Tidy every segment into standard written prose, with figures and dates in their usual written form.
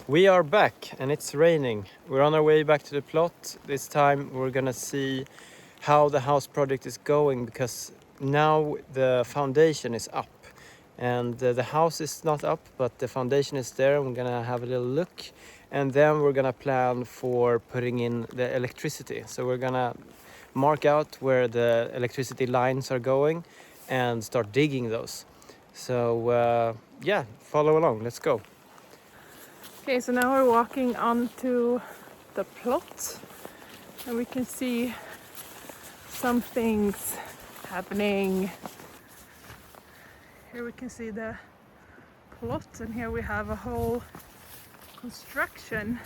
We are back and it's raining. We're on our way back to the plot. This time we're gonna see how the house project is going, because now the foundation is up and the house is not up, but the foundation is there. We're gonna have a little look and then we're gonna plan for putting in the electricity. So we're gonna mark out where the electricity lines are going and start digging those. So yeah, follow along, let's go. Okay, so now we're walking onto the plot and we can see some things happening. Here we can see the plot, and here we have a whole construction.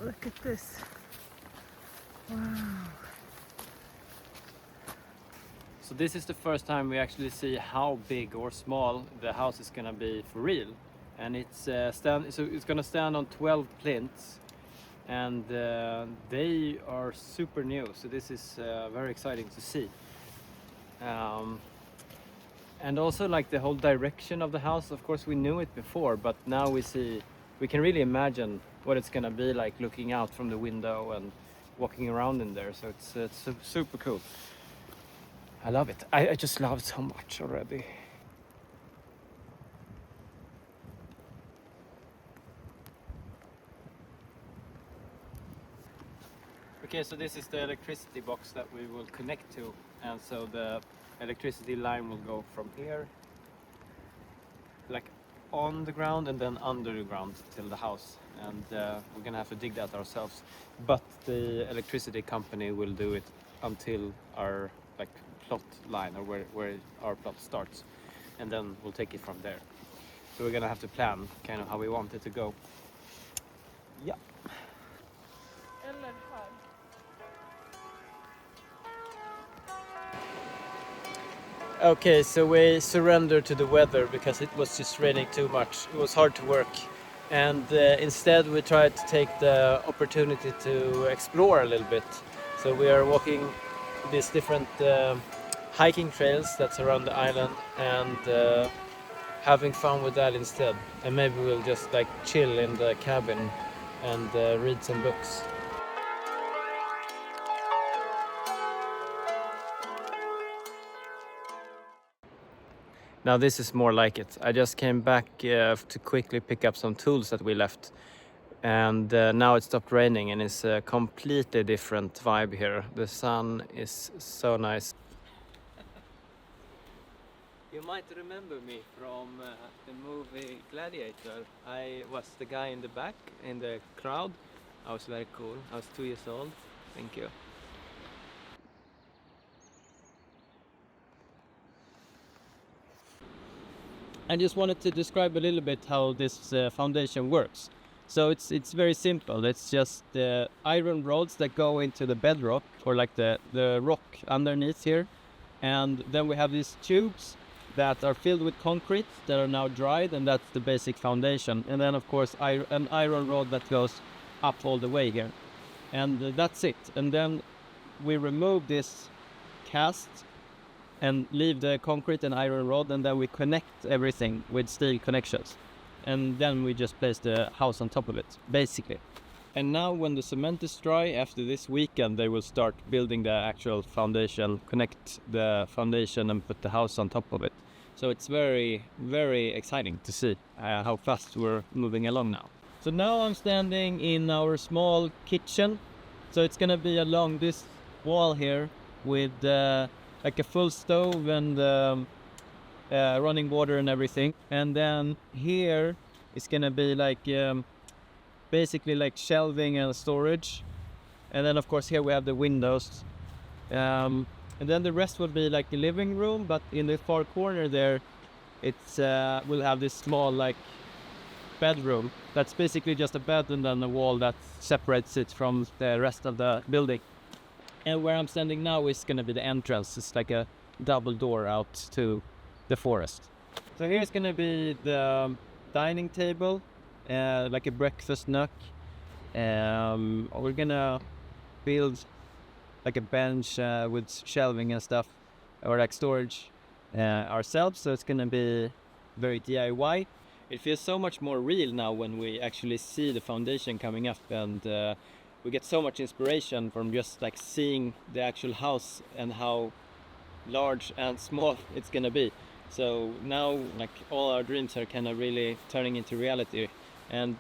Look at this. Wow. So this is the first time we actually see how big or small the house is gonna be for real. And it's gonna stand on 12 plinths, and they are super new. So this is very exciting to see. And also like the whole direction of the house. Of course we knew it before, but now we can really imagine what it's gonna be like looking out from the window and walking around in there. So it's super cool. I love it. I just love it so much already. Okay, so this is the electricity box that we will connect to, and so the electricity line will go from here, like on the ground and then under the ground till the house, and we're gonna have to dig that ourselves. But the electricity company will do it until our like plot line, or where our plot starts, and then we'll take it from there. So we're gonna have to plan kind of how we want it to go. Yeah. Okay, so we surrendered to the weather because it was just raining too much. It was hard to work, and instead we tried to take the opportunity to explore a little bit. So we are walking these different hiking trails that's around the island, and having fun with that instead. And maybe we'll just like chill in the cabin and read some books. Now this is more like it. I just came back to quickly pick up some tools that we left, and now it stopped raining and it's a completely different vibe here. The sun is so nice. You might remember me from the movie Gladiator. I was the guy in the back in the crowd. I was very cool. I was 2 years old. Thank you. I just wanted to describe a little bit how this foundation works. So it's very simple. It's just iron rods that go into the bedrock, or like the rock underneath here. And then we have these tubes that are filled with concrete that are now dried, and that's the basic foundation. And then of course an iron rod that goes up all the way here. And that's it. And then we remove this cast and leave the concrete and iron rod, and then we connect everything with steel connections, and then we just place the house on top of it, basically. And now when the cement is dry, after this weekend, they will start building the actual foundation, connect the foundation and put the house on top of it. So it's very, very exciting to see how fast we're moving along now. So now I'm standing in our small kitchen. So it's gonna be along this wall here with like a full stove and running water and everything. And then here is gonna be like basically like shelving and storage. And then of course here we have the windows. And then the rest will be like a living room, but in the far corner there, it's we'll have this small like bedroom. That's basically just a bed and then a wall that separates it from the rest of the building. And where I'm standing now is going to be the entrance. It's like a double door out to the forest. So here's going to be the dining table, like a breakfast nook. We're going to build like a bench with shelving and stuff, or like storage ourselves. So it's gonna be very DIY. It feels so much more real now when we actually see the foundation coming up, and we get so much inspiration from just like seeing the actual house and how large and small it's gonna be. So now like all our dreams are kind of really turning into reality, and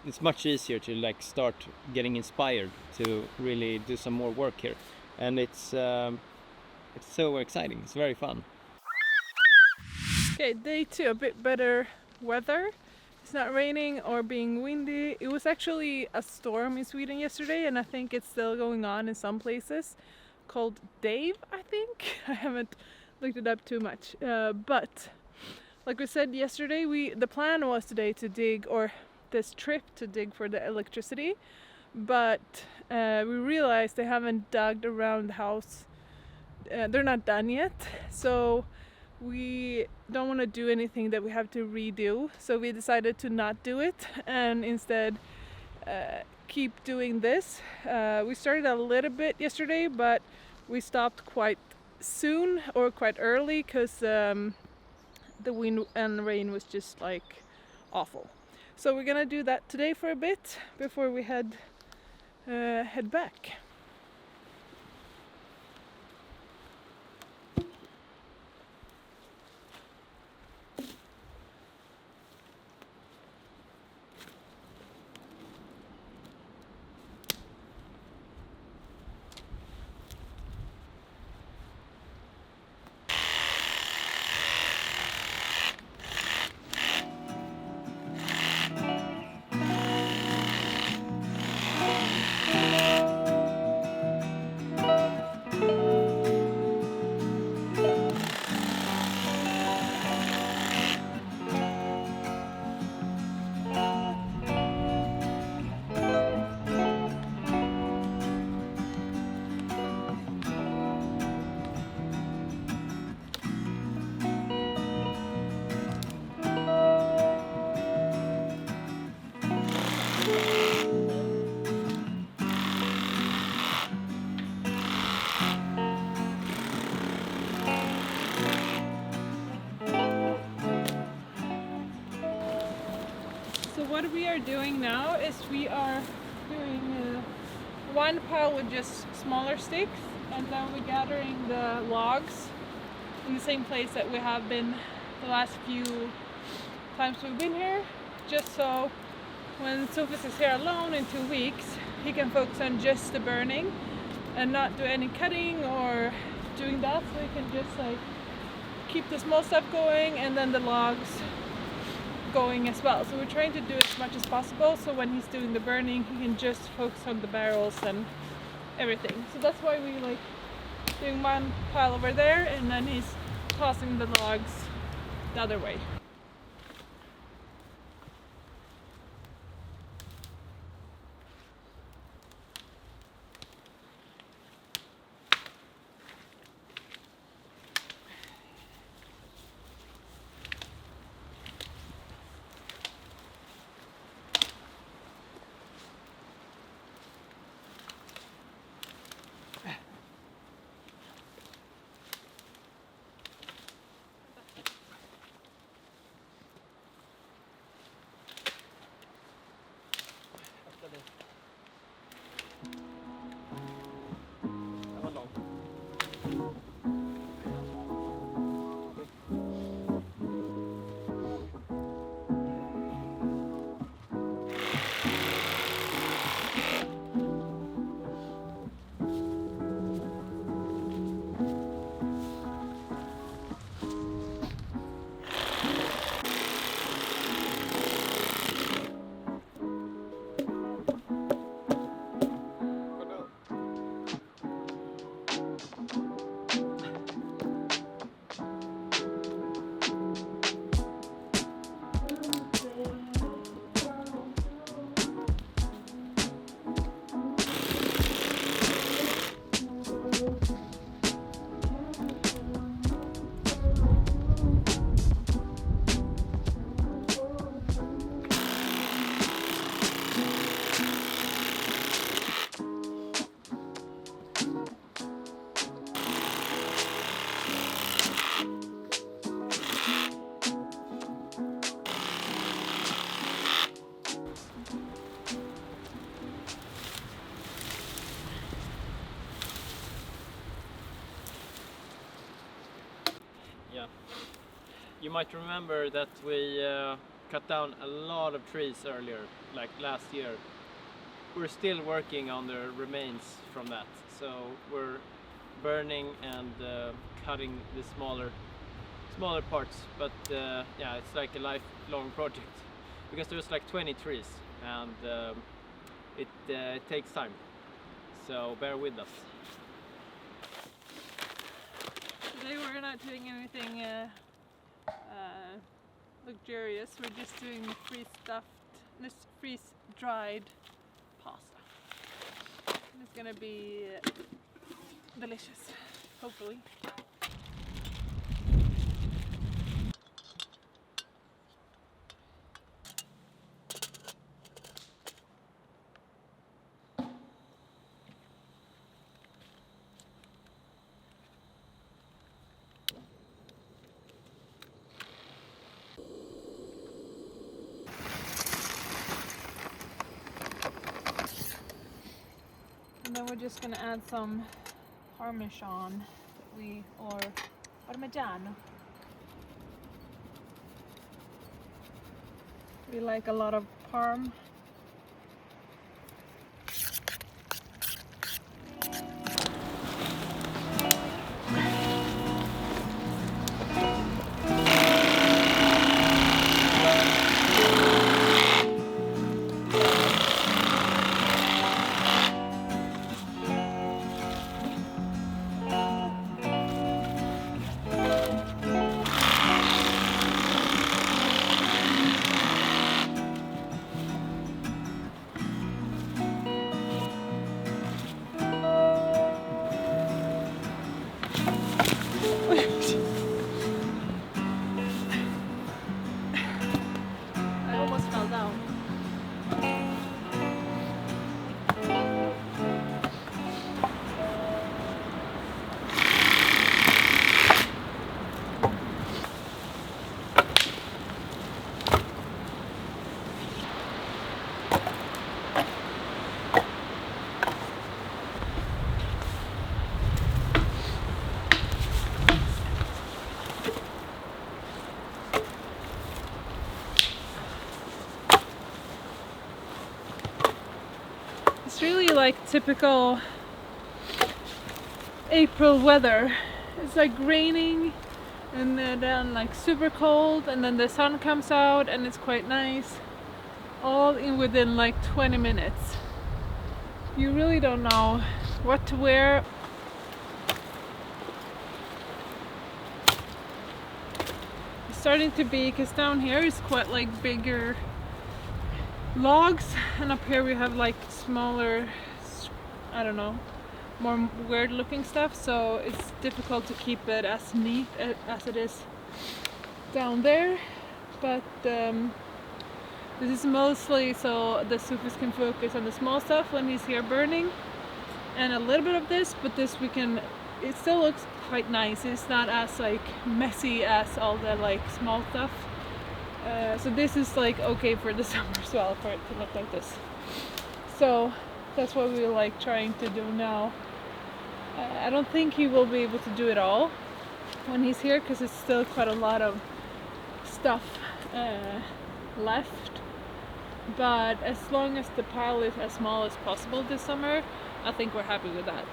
it's much easier to like start getting inspired to really do some more work here, and it's so exciting. It's very fun. Okay, day 2, a bit better weather. It's not raining or being windy. It was actually a storm in Sweden yesterday, and I think it's still going on in some places, called Dave, I think. I haven't looked it up too much, but like we said yesterday, the plan was today to dig, or this trip to dig for the electricity, but we realized they haven't dug around the house. They're not done yet, so we don't want to do anything that we have to redo, so we decided to not do it and instead keep doing this. We started a little bit yesterday, but we stopped quite soon, or quite early, because the wind and rain was just like awful. So we're gonna do that today for a bit before we head back. So what we are doing now is we are doing one pile with just smaller sticks, and then we're gathering the logs in the same place that we have been the last few times we've been here, just so when Sofus is here alone in 2 weeks, he can focus on just the burning and not do any cutting or doing that, so he can just like keep the small stuff going and then the logs going as well. So we're trying to do as much as possible, so when he's doing the burning he can just focus on the barrels and everything. So that's why we like doing one pile over there and then he's tossing the logs the other way. you might remember that we cut down a lot of trees earlier, like last year. We're still working on the remains from that, so we're burning and cutting the smaller parts, but yeah, it's like a lifelong project because there's like 20 trees and it takes time, so bear with us. Today we're not doing anything luxurious, we're just doing freeze-dried pasta. And it's gonna be delicious, hopefully. And then we're just gonna add some parmesan or parmigiano. We like a lot of parm. I almost fell down. It's really like typical April weather. It's like raining and then like super cold, and then the sun comes out and it's quite nice, all in within like 20 minutes. You really don't know what to wear. It's starting to be, because down here is quite like bigger logs, and up here we have like smaller, I don't know, more weird looking stuff, so it's difficult to keep it as neat as it is down there. But this is mostly so the Sufis can focus on the small stuff when he's here burning, and a little bit of this, but this we can, it still looks quite nice. It's not as like messy as all the like small stuff. So this is like okay for the summer as well, for it to look like this. So that's what we're like trying to do now. I don't think he will be able to do it all when he's here, because it's still quite a lot of stuff left. But as long as the pile is as small as possible this summer, I think we're happy with that.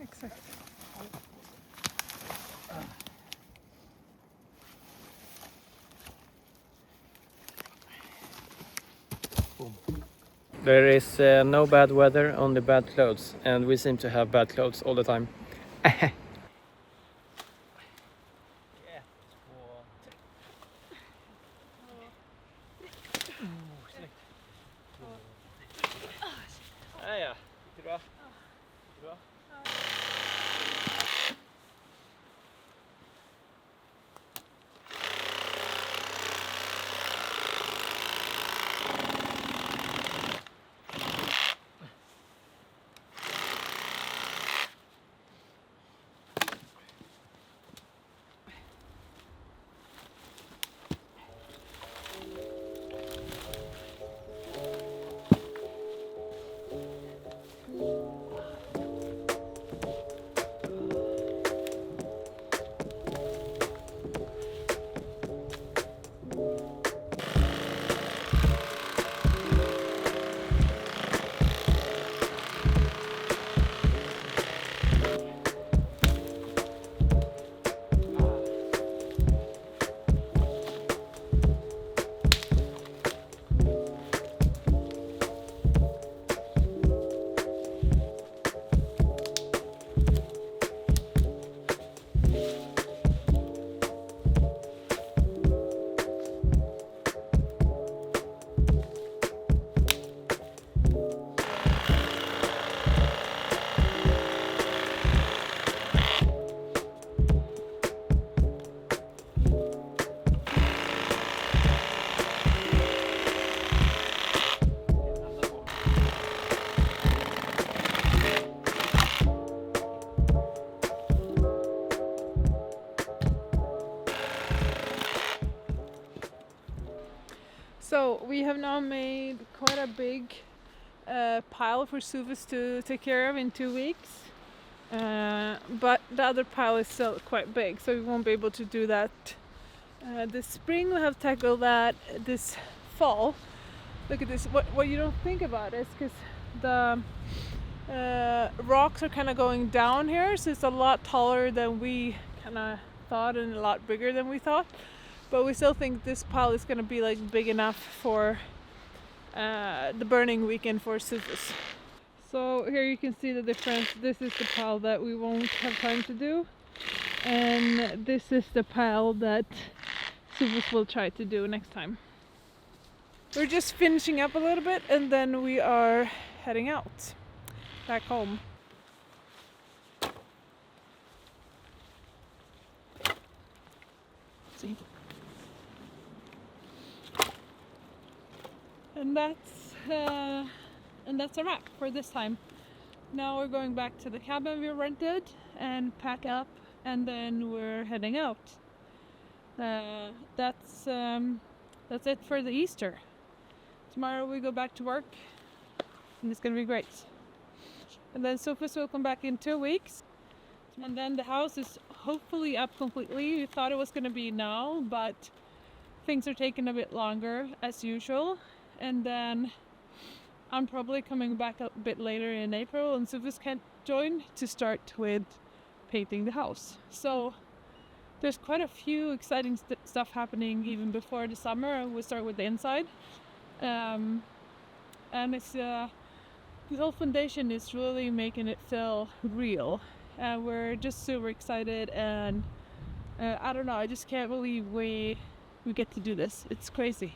Exakt. There is no bad weather, only bad clothes, and we seem to have bad clothes all the time. So we have now made quite a big pile for Sufus to take care of in 2 weeks. But the other pile is still quite big, so we won't be able to do that this spring. We'll have tackled that this fall. Look at this. What you don't think about is because the rocks are kind of going down here, so it's a lot taller than we kind of thought and a lot bigger than we thought. But we still think this pile is going to be like big enough for the burning weekend for Sufus. So here you can see the difference. This is the pile that we won't have time to do, and this is the pile that Sufus will try to do next time. We're just finishing up a little bit and then we are heading out back home. See? And that's a wrap for this time. Now we're going back to the cabin we rented and pack up, and then we're heading out. That's it for the Easter. Tomorrow we go back to work, and it's gonna be great. And then Sufus will come back in 2 weeks, and then the house is hopefully up completely. We thought it was gonna be now, but things are taking a bit longer as usual. And then I'm probably coming back a bit later in April, and Sufus can't join to start with painting the house. So there's quite a few exciting stuff happening even before the summer. We'll start with the inside. And it's this whole foundation is really making it feel real. And we're just super excited, and I don't know, I just can't believe we get to do this. It's crazy.